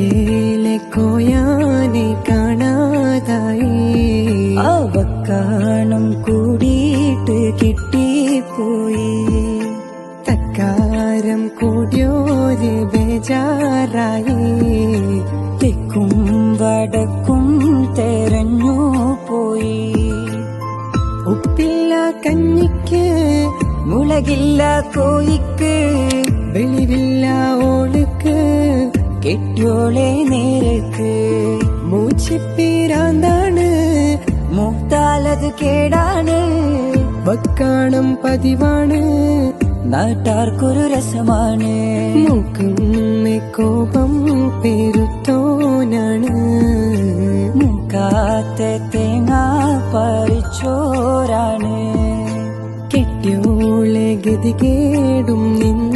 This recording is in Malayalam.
എതേലെ കോയാനെ കാണാതായി അവക്കാണം കൂടിയിട്ട് കിട്ടിപ്പോയി തക്കാരം കൂടിയോര് ബേജാറായി തെക്കും വടക്കും തെരഞ്ഞു പോയി ഉപ്പില്ല കഞ്ഞിക്ക് മുളകില്ല കോയിക്ക് വെളിവില്ല ഓളുക്ക് കെട്ടിയോളെ നേരക്ക് മൂച്ചിപ്പീരാന്താണ് മൂത്താലത് കേടാണ് വക്കാണം പതിവാണ് നാട്ടാർക്കൊരു രസമാണ് മൂക്കുന്ന കോപം പെരുത്തോനാണ് മൂക്കാത്ത തേങ്ങ പറിച്ചോരാണ് കെട്ടിയോളെ ഗതികേടും നിന്ന